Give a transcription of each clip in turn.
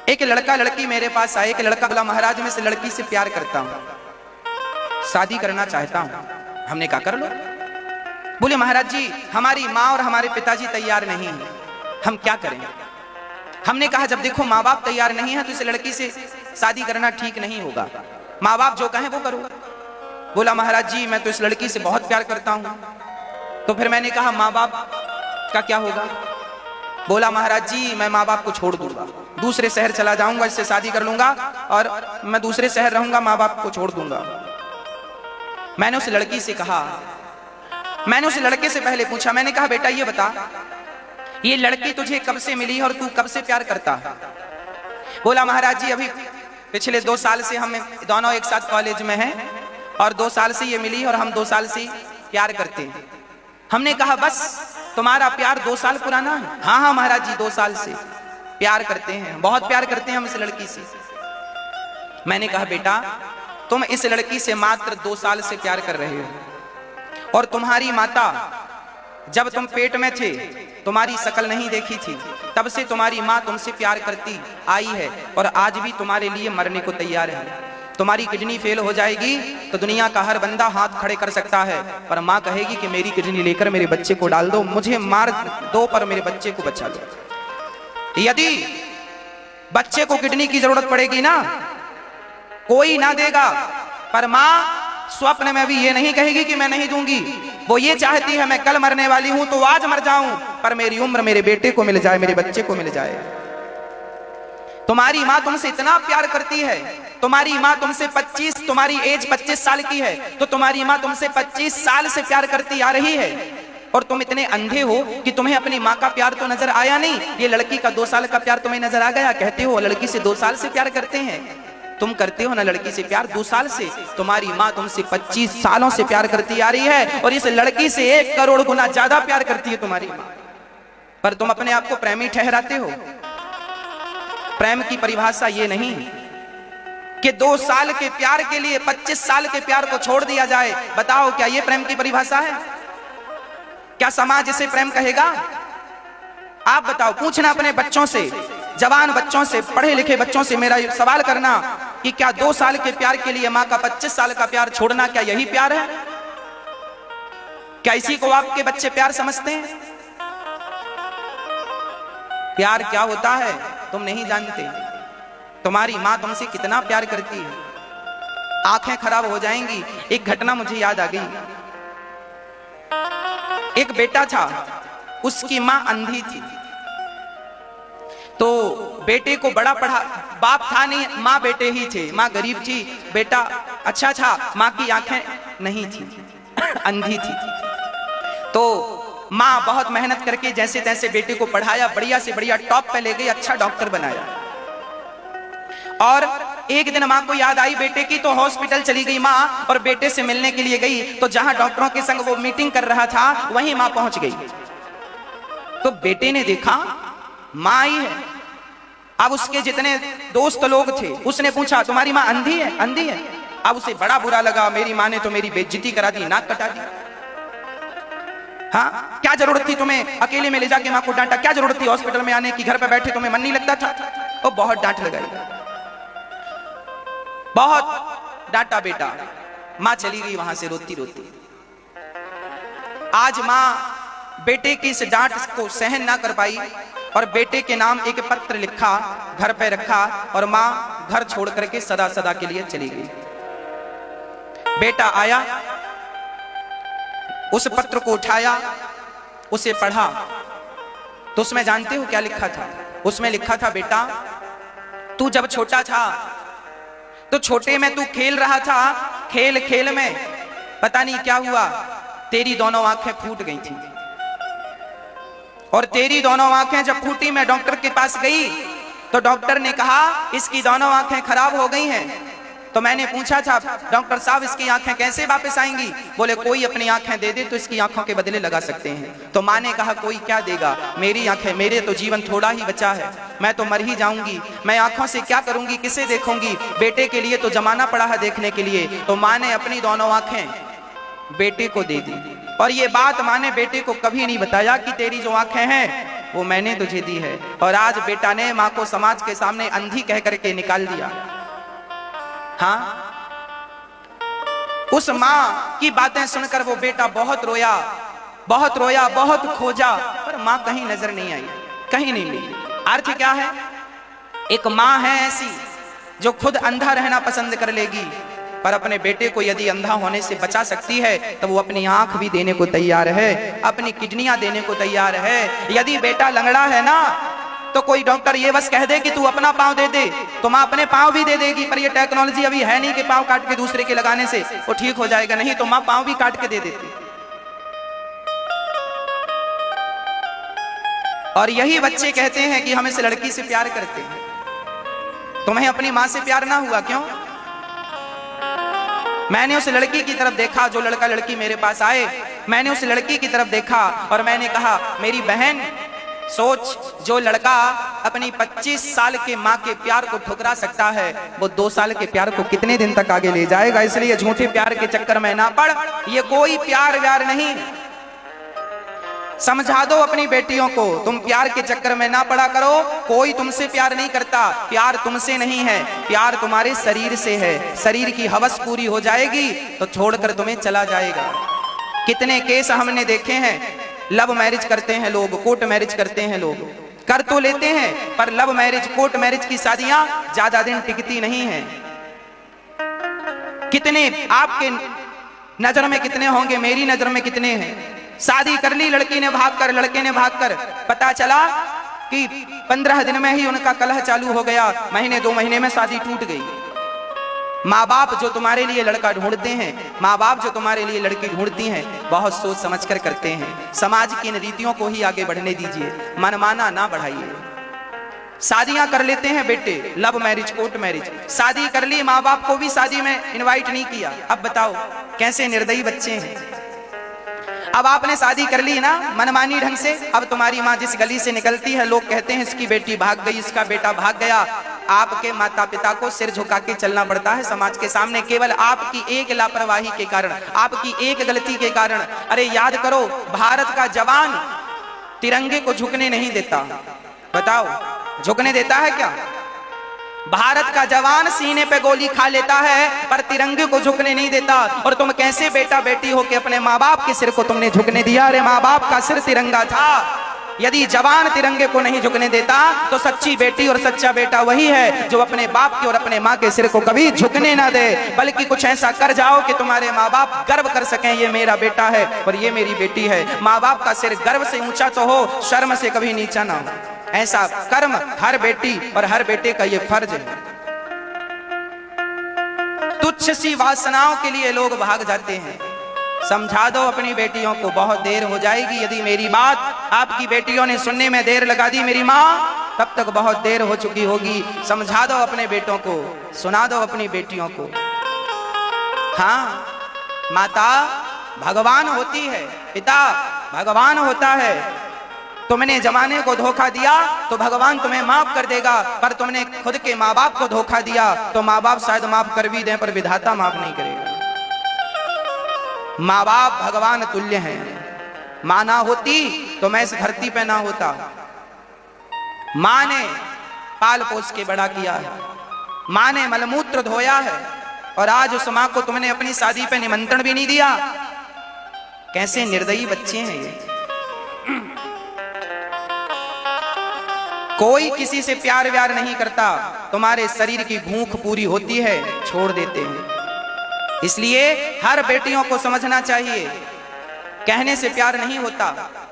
एक लड़का लड़की मेरे पास आए। एक लड़का बोला महाराज मैं इस लड़की से प्यार करता हूं, शादी करना चाहता हूं। हमने कहा कर लो। बोले महाराज जी हमारी माँ और हमारे पिताजी तैयार नहीं है, हम क्या करें। हमने कहा जब देखो माँ बाप तैयार नहीं है तो इस लड़की से शादी करना ठीक नहीं होगा, माँ बाप जो कहें वो करो। बोला महाराज जी मैं तो इस लड़की से बहुत प्यार करता हूं। तो फिर मैंने कहा माँ बाप का क्या होगा। बोला महाराज जी मैं माँ बाप को छोड़ दूंगा, दूसरे शहर चला जाऊंगा, इससे शादी कर लूंगा और मैं दूसरे शहर रहूंगा, माँ बाप को छोड़ दूंगा। मैंने उस लड़की से कहा, मैंने उस लड़के से पहले पूछा, मैंने कहा बेटा ये बता ये लड़की तुझे कब से मिली और तू कब से प्यार करता है। बोला महाराज जी अभी पिछले 2 साल से हम दोनों एक साथ कॉलेज में हैं और 2 साल से ये मिली और हम 2 साल से प्यार करते हैं। हमने कहा बस तुम्हारा प्यार 2 साल पुराना है। हाँ हाँ महाराज जी 2 साल से प्यार करते हैं, बहुत प्यार करते हैं हम इस लड़की से। मैंने कहा बेटा तुम इस लड़की से मात्र 2 साल से प्यार कर रहे हो और तुम्हारी माता जब तुम पेट में थे तुम्हारी शक्ल नहीं देखी थी, तब से तुम्हारी माँ तुमसे प्यार करती आई है और आज भी तुम्हारे लिए मरने को तैयार है। तुम्हारी किडनी फेल हो जाएगी तो दुनिया का हर बंदा हाथ खड़े कर सकता है, पर माँ कहेगी कि मेरी किडनी लेकर मेरे बच्चे को डाल दो, मुझे मार दो पर मेरे बच्चे को बचा लो। यदि बच्चे को किडनी की जरूरत पड़ेगी ना कोई ना देगा, पर माँ स्वप्न में भी ये नहीं कहेगी कि मैं नहीं दूंगी। वो ये चाहती है मैं कल मरने वाली हूं तो आज मर जाऊं पर मेरी उम्र मेरे बेटे को मिल जाए, मेरे बच्चे को मिल जाए। तुम्हारी माँ तुमसे इतना प्यार करती है, तुम्हारी माँ तुमसे 25, तुम्हारी एज 25 साल की है तो तुम्हारी माँ तुमसे 25 साल से प्यार करती आ रही है और तुम इतने अंधे हो कि तुम्हें अपनी माँ का प्यार तो नजर आया नहीं, ये लड़की का 2 साल का प्यार तुम्हें नजर आ गया। कहते हो लड़की से 2 साल से प्यार करते हैं, तुम करते हो ना लड़की से प्यार 2 साल से। तुम्हारी माँ तुमसे 25 सालों से प्यार करती आ रही है और इस लड़की से 1 करोड़ गुना ज्यादा प्यार करती है तुम्हारी माँ, पर तुम अपने आप को प्रेमी ठहराते हो। प्रेम की परिभाषा ये नहीं कि 2 साल के प्यार के लिए 25 साल के प्यार को छोड़ दिया जाए। बताओ क्या ये प्रेम की परिभाषा है? क्या समाज इसे प्रेम कहेगा? आप बताओ, पूछना अपने बच्चों से, जवान बच्चों से, पढ़े लिखे बच्चों से मेरा सवाल करना कि क्या 2 साल के प्यार के लिए माँ का 25 साल का प्यार छोड़ना क्या यही प्यार है? क्या इसी को आपके बच्चे प्यार समझते हैं? प्यार क्या होता है तुम नहीं जानते। तुम्हारी माँ तुमसे कितना प्यार करती है, आंखें खराब हो जाएंगी। एक घटना मुझे याद आ गई। एक बेटा था, उसकी माँ अंधी थी, तो बेटे को बड़ा पढ़ा, बाप था नहीं, माँ बेटे ही थे। माँ गरीब थी, बेटा अच्छा था, माँ की आंखें नहीं थी, अंधी थी। तो माँ बहुत मेहनत करके जैसे तैसे बेटे को पढ़ाया, बढ़िया से बढ़िया टॉप पे ले गई, अच्छा डॉक्टर बनाया। और एक दिन माँ को याद आई बेटे की, तो हॉस्पिटल चली गई माँ और बेटे से मिलने के लिए गई। तो जहां डॉक्टरों के संग वो मीटिंग कर रहा था वहीं माँ पहुंच गई। तो बेटे ने देखा माँ आई है। अब उसके जितने दोस्त लोग थे उसने पूछा तुम्हारी माँ अंधी है? अंधी है। अब उसे बड़ा बुरा लगा, मेरी माँ ने तो मेरी बेइज्जती करा दी, नाक कटा दी। हाँ क्या जरूरत थी तुम्हें अकेले में ले जाके माँ को डांटा? क्या जरूरत थी हॉस्पिटल में आने की? घर पे बैठे तुम्हें मन नहीं लगता था? वो बहुत डांट लगाई, बहुत डांटा बेटा। माँ चली गई वहां से रोती रोती। आज माँ बेटे की इस डांट को सहन ना कर पाई और बेटे के नाम एक पत्र लिखा, घर पे रखा और माँ घर छोड़ करके सदा सदा के लिए चली गई। बेटा आया, उस पत्र को उठाया, उसे पढ़ा, तो उसमें जानते हो क्या लिखा था? उसमें लिखा था बेटा तू जब छोटा था तो छोटे में तू खेल रहा था, खेल खेल में पता नहीं क्या हुआ, तेरी दोनों आंखें फूट गई थी। और तेरी दोनों आंखें जब फूटी, मैं डॉक्टर के पास गई तो डॉक्टर ने कहा इसकी दोनों आंखें खराब हो गई हैं। तो मैंने पूछा था डॉक्टर साहब इसकी आंखें कैसे वापस आएंगी? बोले कोई अपनी आंखें दे दे तो इसकी आंखों के बदले लगा सकते हैं। तो माँ ने कहा कोई क्या देगा, मेरी आंखें, मेरे तो जीवन थोड़ा ही बचा है, मैं तो मर ही जाऊंगी, मैं आंखों से क्या करूंगी, किसे देखूंगी? बेटे के लिए तो जमाना पड़ा है देखने के लिए। तो माँ ने अपनी दोनों आंखें बेटे को दे दी और ये बात माँ ने बेटे को कभी नहीं बताया कि तेरी जो आंखें हैं वो मैंने तुझे दी है। और आज बेटा ने माँ को समाज के सामने अंधी कह करके निकाल दिया। हाँ, उस माँ की बातें सुनकर वो बेटा बहुत रोया, बहुत रोया, बहुत खोजा, पर माँ कहीं नजर नहीं आई, कहीं नहीं मिली। अर्थ क्या है? एक माँ है ऐसी जो खुद अंधा रहना पसंद कर लेगी, पर अपने बेटे को यदि अंधा होने से बचा सकती है तो वो अपनी आंख भी देने को तैयार है, अपनी किडनियां देने को तैयार है। यदि बेटा लंगड़ा है ना, तो कोई डॉक्टर ये बस कह दे कि तू अपना पांव दे दे, तो माँ अपने पांव भी दे देगी। पर ये टेक्नोलॉजी अभी है नहीं कि पांव काट के दूसरे के लगाने से वो ठीक हो जाएगा, नहीं तो माँ पांव भी काट के दे देती। और यही बच्चे कहते हैं कि हम इस लड़की से प्यार करते हैं। तुम्हें अपनी माँ से प्यार ना हुआ क्यों? मैंने उस लड़की की तरफ देखा, जो लड़का लड़की मेरे पास आए, मैंने उस लड़की की तरफ देखा और मैंने कहा मेरी बहन सोच, जो लड़का अपनी 25 साल के माँ के प्यार को ठुकरा सकता है, वो 2 साल के प्यार को कितने दिन तक आगे ले जाएगा। इसलिए झूठे प्यार के चक्कर में ना पड़, ये कोई प्यार व्यार नहीं। समझा दो अपनी बेटियों को, तुम प्यार के चक्कर में ना पड़ा करो। कोई तुमसे प्यार नहीं करता, प्यार तुमसे नहीं है, प्यार तुम्हारे शरीर से है। शरीर की हवस पूरी हो जाएगी तो छोड़कर तुम्हें चला जाएगा। कितने केस हमने देखे हैं, लव मैरिज करते हैं लोग, कोर्ट मैरिज करते हैं लोग, कर तो लेते हैं, पर लव मैरिज कोर्ट मैरिज की शादियां ज्यादा दिन टिकती नहीं है। कितने आपके नजर में कितने होंगे, मेरी नजर में कितने हैं। शादी कर ली लड़की ने भागकर, लड़के ने भागकर, पता चला कि 15 दिन में ही उनका कलह चालू हो गया, महीने 2 महीने में शादी टूट गई। माँ बाप जो तुम्हारे लिए लड़का ढूंढते हैं, माँ बाप जो तुम्हारे लिए लड़की ढूंढती हैं, बहुत सोच समझकर करते हैं। समाज की इन रीतियों को ही आगे बढ़ने दीजिए, मनमाना ना बढ़ाइए। शादियां कर लेते हैं बेटे, लव मैरिज कोर्ट मैरिज, शादी कर ली, माँ बाप को भी शादी में इनवाइट नहीं किया। अब बताओ कैसे निर्दयी बच्चे हैं। अब आपने शादी कर ली ना मनमानी ढंग से, अब तुम्हारी माँ जिस गली से निकलती है लोग कहते हैं इसकी बेटी भाग गई, इसका बेटा भाग गया। आपके माता पिता को सिर झुका के चलना पड़ता है समाज के सामने, केवल आपकी एक लापरवाही के कारण, आपकी एक गलती के कारण। अरे याद करो, भारत का जवान तिरंगे को झुकने नहीं देता। बताओ झुकने देता है क्या? भारत का जवान सीने पे गोली खा लेता है पर तिरंगे को झुकने नहीं देता। और तुम कैसे बेटा बेटी हो के अपने माँ बाप के सिर को तुमने झुकने दिया? अरे माँ बाप का सिर तिरंगा था। यदि जवान तिरंगे को नहीं झुकने देता तो सच्ची बेटी और सच्चा बेटा वही है जो अपने बाप के और अपने माँ के सिर को कभी झुकने ना दे, बल्कि कुछ ऐसा कर जाओ कि तुम्हारे माँ बाप गर्व कर सकें, ये मेरा बेटा है और ये मेरी बेटी है। माँ बाप का सिर गर्व से ऊंचा तो हो, शर्म से कभी नीचा ना हो। ऐसा कर्म हर बेटी और हर बेटे का ये फर्ज है। तुच्छ सी वासनाओं के लिए लोग भाग जाते हैं। समझा दो अपनी बेटियों को, बहुत देर हो जाएगी। यदि मेरी बात आपकी बेटियों ने सुनने में देर लगा दी मेरी माँ, तब तक बहुत देर हो चुकी होगी। समझा दो अपने बेटों को, सुना दो अपनी बेटियों को। हाँ, माता भगवान होती है, पिता भगवान होता है। तुमने जमाने को धोखा दिया तो भगवान तुम्हें माफ कर देगा, पर तुमने खुद के माँ बाप को धोखा दिया तो माँ बाप शायद माफ कर भी दें पर विधाता माफ नहीं करेगा। माँ बाप भगवान तुल्य हैं। माँ ना होती तो मैं इस धरती पे ना होता। माँ ने पाल पोस के बड़ा किया है, माँ ने मलमूत्र धोया है, और आज उस माँ को तुमने अपनी शादी पे निमंत्रण भी नहीं दिया। कैसे निर्दयी बच्चे हैं ये। कोई किसी से प्यार व्यार नहीं करता, तुम्हारे शरीर की भूख पूरी होती है छोड़ देते हैं। इसलिए हर बेटियों को समझना चाहिए, कहने से प्यार नहीं होता।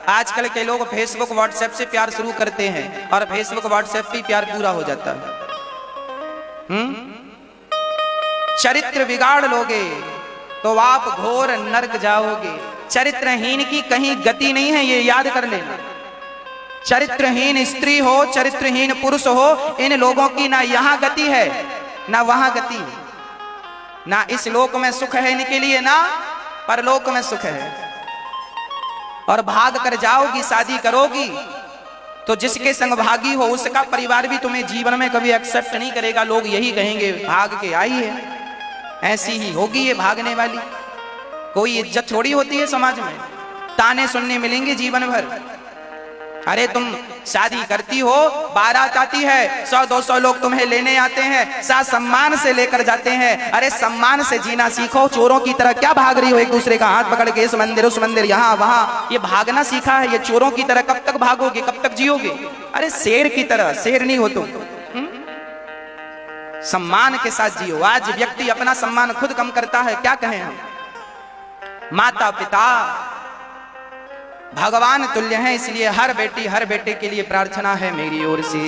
आजकल के लोग फेसबुक व्हाट्सएप से प्यार शुरू करते हैं और फेसबुक व्हाट्सएप पे प्यार पूरा हो जाता है। चरित्र बिगाड़ लोगे तो आप घोर नरक जाओगे। चरित्रहीन की कहीं गति नहीं है, ये याद कर लेना। चरित्रहीन स्त्री हो, चरित्रहीन पुरुष हो, इन लोगों की ना यहाँ गति है ना वहां गति है। ना इस लोक में सुख है इनके लिए, ना परलोक में सुख है। और भाग कर जाओगी, शादी करोगी तो जिसके संग भागी हो उसका परिवार भी तुम्हें जीवन में कभी एक्सेप्ट नहीं करेगा। लोग यही कहेंगे भाग के आई है, ऐसी ही होगी ये भागने वाली। कोई इज्जत थोड़ी होती है समाज में, ताने सुनने मिलेंगे जीवन भर। अरे तुम शादी करती हो, बारात आती है, 100-200 लोग तुम्हें लेने आते हैं, साथ सम्मान से लेकर जाते हैं। अरे सम्मान से जीना सीखो, चोरों की तरह क्या भाग रही हो एक दूसरे का हाथ पकड़ के, इस मंदिर उस मंदिर यहाँ वहां। ये भागना सीखा है, ये चोरों की तरह कब तक भागोगे, कब तक जियोगे? अरे शेर की तरह, शेर नहीं हो तुम। सम्मान के साथ जियो। आज व्यक्ति अपना सम्मान खुद कम करता है, क्या कहें हम। माता पिता भगवान तुल्य हैं, इसलिए हर बेटी हर बेटे के लिए प्रार्थना है मेरी ओर से।